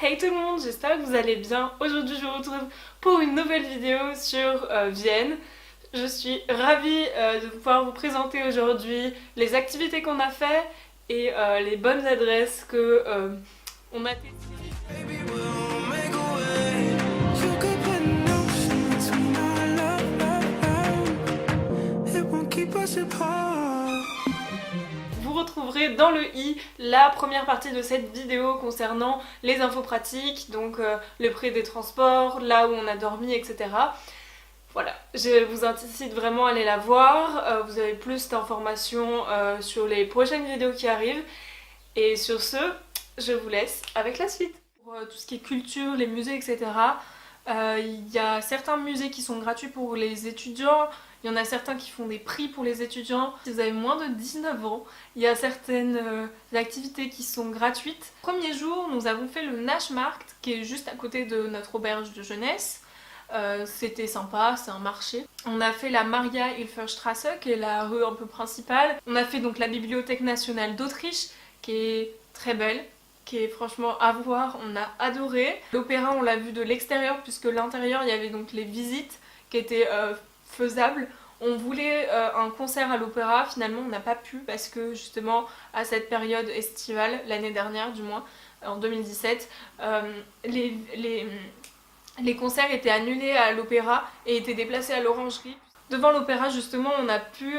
Hey tout le monde, j'espère que vous allez bien. Aujourd'hui je vous retrouve pour une nouvelle vidéo sur Vienne. Je suis ravie de pouvoir vous présenter aujourd'hui les activités qu'on a fait et les bonnes adresses que on a testées. Vous retrouverez dans le i la première partie de cette vidéo concernant les infos pratiques, donc le prix des transports, là où on a dormi, etc. Voilà, je vous incite vraiment à aller la voir, vous avez plus d'informations sur les prochaines vidéos qui arrivent. Et sur ce, je vous laisse avec la suite. Pour tout ce qui est culture, les musées, etc., il y a certains musées qui sont gratuits pour les étudiants, il y en a certains qui font des prix pour les étudiants. Si vous avez moins de 19 ans, il y a certaines activités qui sont gratuites. Premier jour, nous avons fait le Naschmarkt, qui est juste à côté de notre auberge de jeunesse. C'était sympa, c'est un marché. On a fait la Maria-Hilfer-Straße, qui est la rue un peu principale. On a fait donc la Bibliothèque nationale d'Autriche, qui est très belle, qui est franchement à voir, on a adoré. L'opéra, on l'a vu de l'extérieur, puisque l'intérieur, il y avait donc les visites qui étaient faisables. On voulait un concert à l'opéra, finalement on n'a pas pu parce que justement à cette période estivale, l'année dernière du moins, en 2017, les concerts étaient annulés à l'opéra et étaient déplacés à l'orangerie. Devant l'opéra justement on a pu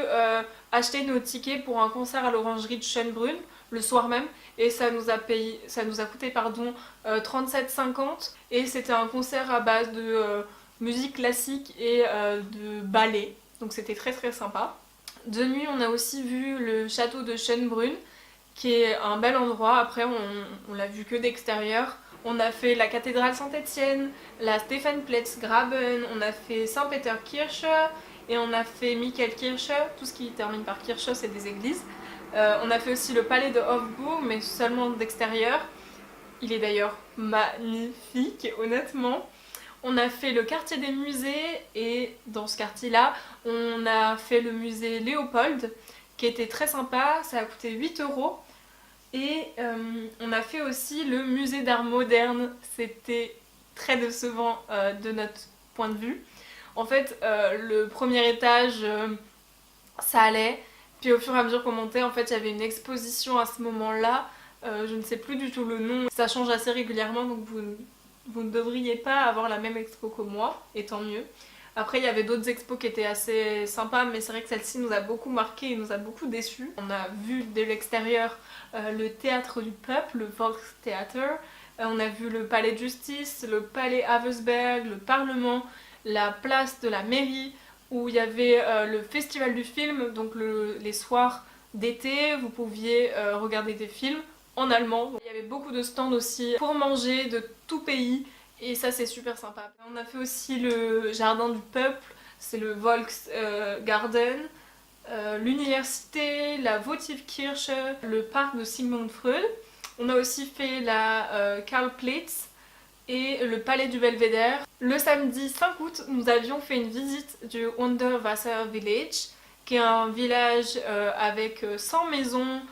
acheter nos tickets pour un concert à l'orangerie de Schönbrunn le soir même et ça nous a coûté 37,50 et c'était un concert à base de musique classique et de ballet, donc c'était très très sympa. De nuit on a aussi vu le château de Schönbrunn qui est un bel endroit, après on l'a vu que d'extérieur. On a fait la cathédrale Saint-Étienne, la Stephansplatz-Graben, on a fait Saint-Peter-Kirche et on a fait Michaelkirche, tout ce qui termine par Kirche c'est des églises. On a fait aussi le palais de Hofburg mais seulement d'extérieur. Il est d'ailleurs magnifique honnêtement. On a fait le quartier des musées et dans ce quartier-là, on a fait le musée Léopold qui était très sympa, ça a coûté 8 €. Et on a fait aussi le musée d'art moderne, c'était très décevant de notre point de vue. En fait, le premier étage, ça allait, puis au fur et à mesure qu'on montait, en fait, il y avait une exposition à ce moment-là, je ne sais plus du tout le nom, ça change assez régulièrement, donc vous ne devriez pas avoir la même expo que moi, et tant mieux. Après il y avait d'autres expos qui étaient assez sympas mais c'est vrai que celle-ci nous a beaucoup marqué et nous a beaucoup déçus. On a vu de l'extérieur le théâtre du peuple, le Volkstheater, on a vu le palais de justice, le palais Havesberg, le parlement, la place de la mairie où il y avait le festival du film, donc les soirs d'été vous pouviez regarder des films en allemand. Il y avait beaucoup de stands aussi pour manger de tout pays. Et ça c'est super sympa. On a fait aussi le jardin du peuple, c'est le Volksgarten, l'université, la Votivkirche, le parc de Sigmund Freud. On a aussi fait la Karlplatz et le palais du Belvédère. Le samedi 5 août, nous avions fait une visite du Unterwasser Village, qui est un village avec 100 maisons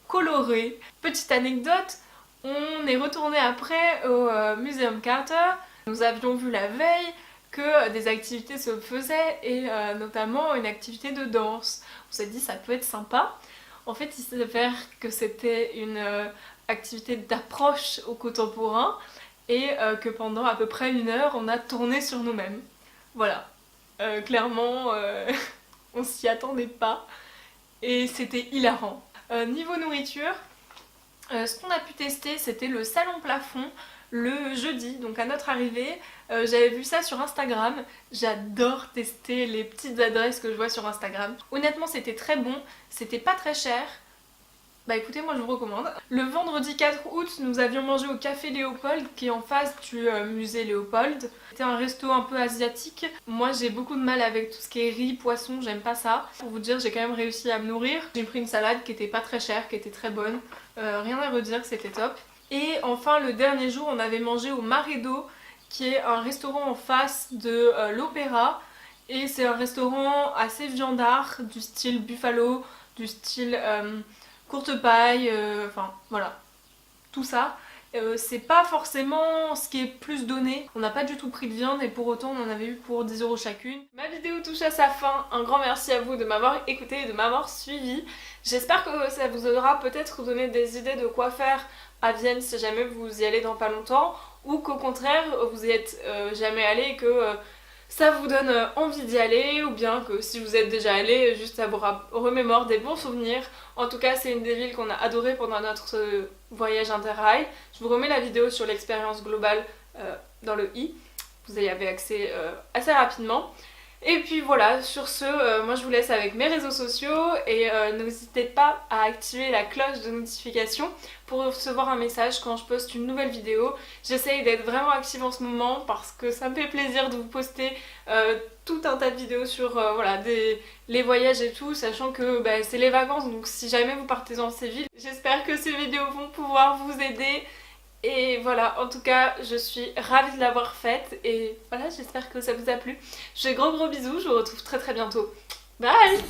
colorées. Petite anecdote, on est retourné après au Museum Carter. Nous avions vu la veille que des activités se faisaient et notamment une activité de danse. On s'est dit ça peut être sympa. En fait il s'avère que c'était une activité d'approche au contemporain et que pendant à peu près 1 heure on a tourné sur nous-mêmes. Voilà, clairement on s'y attendait pas et c'était hilarant. Niveau nourriture, ce qu'on a pu tester c'était le salon plafond le jeudi, donc à notre arrivée. J'avais vu ça sur Instagram, j'adore tester les petites adresses que je vois sur Instagram. Honnêtement c'était très bon, c'était pas très cher. Bah écoutez, moi je vous recommande. Le vendredi 4 août, nous avions mangé au café Léopold qui est en face du musée Léopold. C'était un resto un peu asiatique. Moi j'ai beaucoup de mal avec tout ce qui est riz, poisson, j'aime pas ça. Pour vous dire, j'ai quand même réussi à me nourrir. J'ai pris une salade qui était pas très chère, qui était très bonne. Rien à redire, c'était top. Et enfin le dernier jour, on avait mangé au Maredo, qui est un restaurant en face de l'opéra. Et c'est un restaurant assez viandard, du style buffalo, du style courte paille, enfin voilà, tout ça. C'est pas forcément ce qui est plus donné. On n'a pas du tout pris de viande et pour autant on en avait eu pour 10 € chacune. Ma vidéo touche à sa fin. Un grand merci à vous de m'avoir écouté et de m'avoir suivi. J'espère que ça vous aura peut-être donné des idées de quoi faire à Vienne si jamais vous y allez dans pas longtemps, ou qu'au contraire vous y êtes jamais allé et que ça vous donne envie d'y aller, ou bien que si vous êtes déjà allé, juste ça vous remémore des bons souvenirs. En tout cas, c'est une des villes qu'on a adoré pendant notre voyage interrail. Je vous remets la vidéo sur l'expérience globale dans le i, vous y avez accès assez rapidement. Et puis voilà, sur ce, moi je vous laisse avec mes réseaux sociaux et n'hésitez pas à activer la cloche de notification pour recevoir un message quand je poste une nouvelle vidéo. J'essaye d'être vraiment active en ce moment parce que ça me fait plaisir de vous poster tout un tas de vidéos sur voilà, les voyages et tout, sachant que c'est les vacances, donc si jamais vous partez dans ces villes, j'espère que ces vidéos vont pouvoir vous aider. Et voilà, en tout cas, je suis ravie de l'avoir faite et voilà, j'espère que ça vous a plu. Je fais gros bisous, je vous retrouve très bientôt. Bye.